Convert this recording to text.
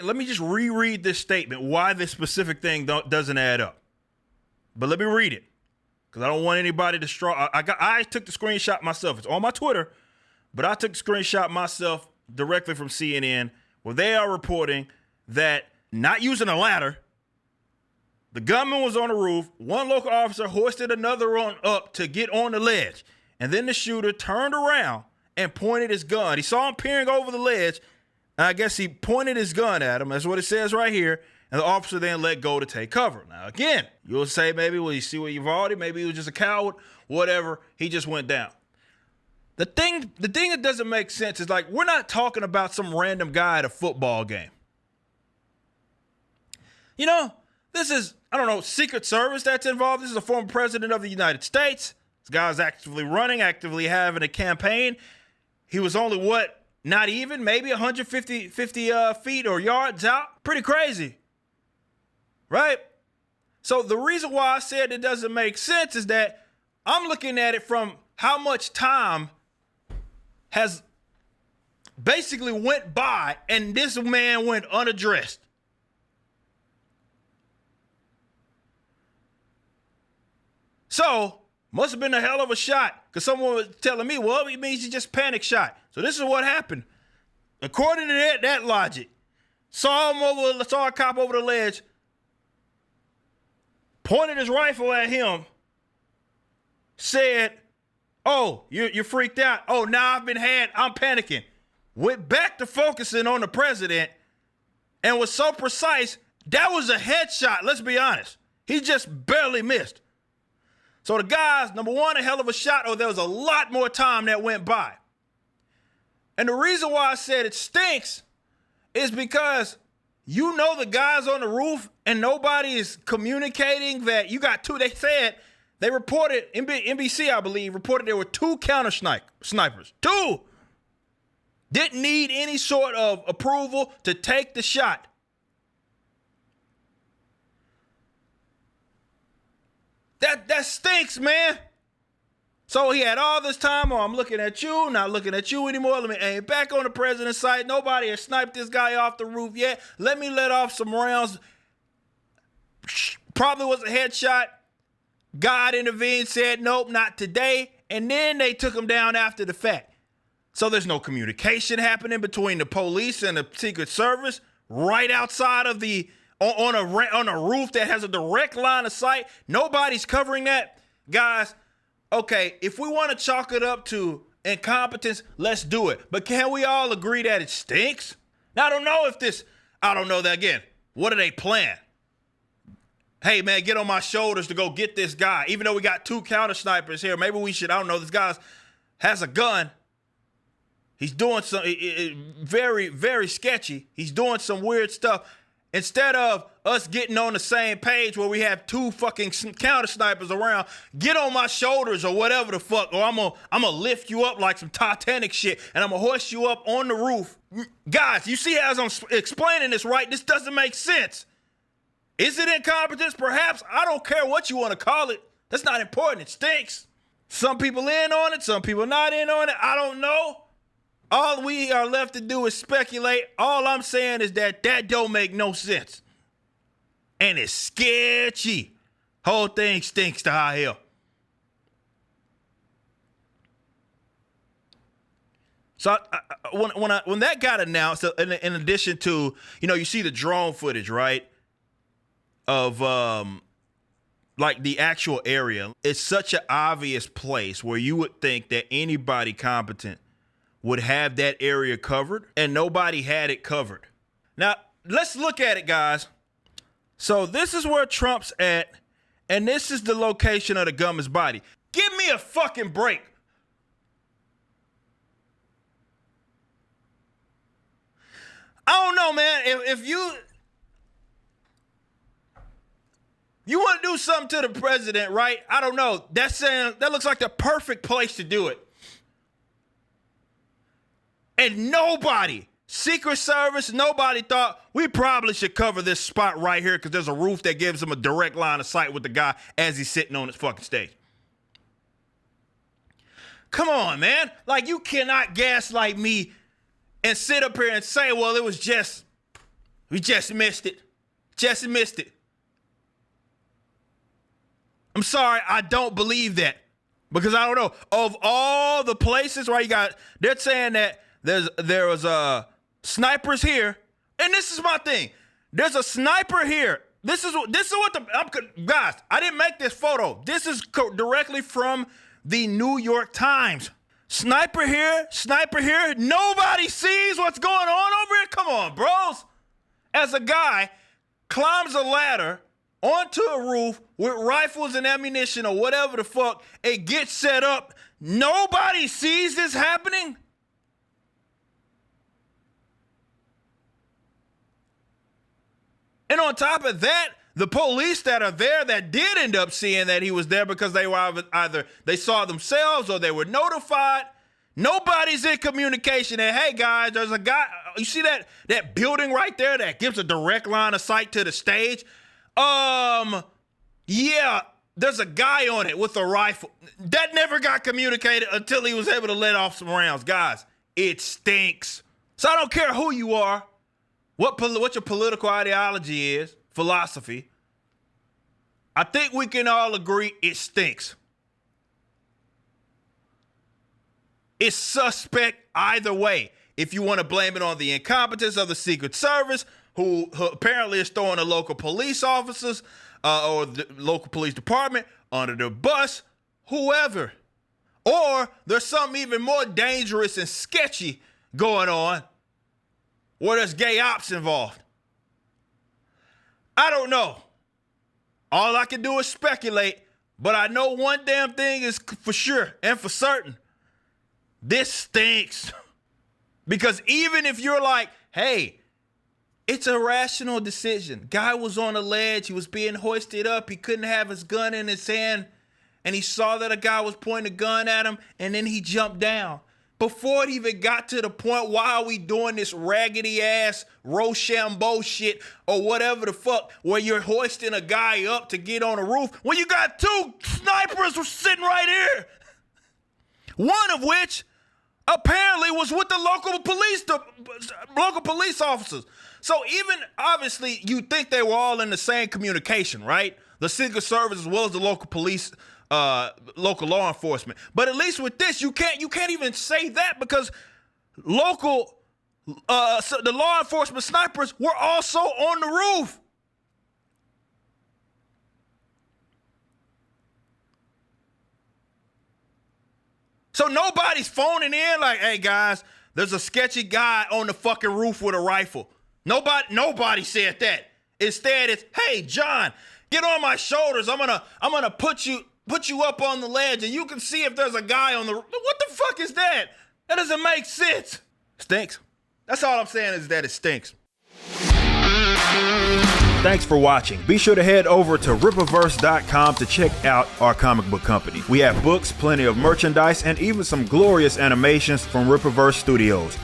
let me just reread this statement, why this specific thing doesn't add up. But let me read it, because I don't want anybody to I took the screenshot myself. It's on my Twitter, but I took the screenshot myself directly from CNN, where they are reporting that, not using a ladder, the gunman was on the roof. One local officer hoisted another one up to get on the ledge. And then the shooter turned around and pointed his gun. He saw him peering over the ledge. And I guess he pointed his gun at him. That's what it says right here. And the officer then let go to take cover. Now, again, you'll say maybe, well, you see what Uvalde? Maybe he was just a coward. Whatever. He just went down. The thing that doesn't make sense is, like, we're not talking about some random guy at a football game. You know, this is, I don't know, Secret Service that's involved. This is a former president of the United States. This guy's actively running, actively having a campaign. He was only, not even, maybe 150 feet or yards out. Pretty crazy, right? So the reason why I said it doesn't make sense is that I'm looking at it from how much time has basically went by and this man went unaddressed. So, must have been a hell of a shot, because someone was telling me, well, it means he just panic shot. So this is what happened. According to that logic, saw a cop over the ledge, pointed his rifle at him, said, oh, you're freaked out. Oh, now I'm panicking. Went back to focusing on the president and was so precise, that was a headshot, let's be honest. He just barely missed. So the guys, number one, a hell of a shot, or there was a lot more time that went by. And the reason why I said it stinks is because you know the guys on the roof and nobody is communicating that you got two. They reported, NBC, I believe, reported there were two counter snipers. Two! Didn't need any sort of approval to take the shot. That stinks, man. So he had all this time, I'm looking at you, not looking at you anymore. Let me aim back on the president's side. Nobody has sniped this guy off the roof yet. Let me let off some rounds. Probably was a headshot. God intervened, said, nope, not today. And then they took him down after the fact. So there's no communication happening between the police and the Secret Service right outside of on a roof that has a direct line of sight. Nobody's covering that. Guys, okay, if we want to chalk it up to incompetence, let's do it. But can we all agree that it stinks? Now, I don't know that again. What do they plan? Hey, man, get on my shoulders to go get this guy. Even though we got two counter snipers here, maybe we should, I don't know, this guy has a gun. He's doing some very, very sketchy. He's doing some weird stuff. Instead of us getting on the same page where we have two fucking counter snipers around, get on my shoulders or whatever the fuck, or I'm gonna lift you up like some Titanic shit, and I'm gonna hoist you up on the roof. Guys, you see as I'm explaining this, right? This doesn't make sense. Is it incompetence? Perhaps. I don't care what you want to call it. That's not important. It stinks. Some people in on it, some people not in on it. I don't know. All we are left to do is speculate. All I'm saying is that don't make no sense. And it's sketchy. Whole thing stinks to high hell. So when that got announced, in addition to, you see the drone footage, right? Of like the actual area. It's such an obvious place where you would think that anybody competent would have that area covered, and nobody had it covered. Now, let's look at it, guys. So this is where Trump's at, and this is the location of the gunman's body. Give me a fucking break. I don't know, man. If you want to do something to the president, right? I don't know. That looks like the perfect place to do it. And nobody, Secret Service, nobody thought we probably should cover this spot right here because there's a roof that gives him a direct line of sight with the guy as he's sitting on his fucking stage. Come on, man. Like, you cannot gaslight me and sit up here and say, well, it was just We just missed it. Just missed it. I'm sorry, I don't believe that. Because I don't know. Of all the places where they're saying that there was snipers here. And this is my thing. There's a sniper here. This is what guys, I didn't make this photo. This is directly from the New York Times. Sniper here. Nobody sees what's going on over here. Come on, bros. As a guy climbs a ladder onto a roof with rifles and ammunition or whatever the fuck, it gets set up. Nobody sees this happening. And on top of that, the police that are there that did end up seeing that he was there because they were either they saw themselves or they were notified. Nobody's in communication. And hey guys, there's a guy. You see that building right there that gives a direct line of sight to the stage? Yeah, there's a guy on it with a rifle. That never got communicated until he was able to let off some rounds. Guys, it stinks. So I don't care who you are, what your political ideology is, philosophy. I think we can all agree it stinks. It's suspect either way. If you want to blame it on the incompetence of the Secret Service, who apparently is throwing the local police officers or the local police department under the bus, whoever. Or there's something even more dangerous and sketchy going on where there's gay ops involved. I don't know. All I can do is speculate, but I know one damn thing is for sure and for certain. This stinks. Because even if you're like, hey, it's a rational decision. Guy was on a ledge. He was being hoisted up. He couldn't have his gun in his hand. And he saw that a guy was pointing a gun at him. And then he jumped down. Before it even got to the point, why are we doing this raggedy ass Rochambeau shit or whatever the fuck where you're hoisting a guy up to get on a roof when you got two snipers sitting right here? One of which apparently was with the local police officers. So even obviously you think they were all in the same communication, right? The Secret Service as well as the local police, local law enforcement. But at least with this, you can't even say that because the law enforcement snipers were also on the roof. So nobody's phoning in like, hey guys, there's a sketchy guy on the fucking roof with a rifle. Nobody said that. Instead, it's, hey John, get on my shoulders. I'm gonna put you up on the ledge and you can see if there's a guy on the roof. What the fuck is that? That doesn't make sense. Stinks. That's all I'm saying is that it stinks. Thanks for watching. Be sure to head over to Rippaverse.com to check out our comic book company. We have books, plenty of merchandise, and even some glorious animations from Rippaverse Studios.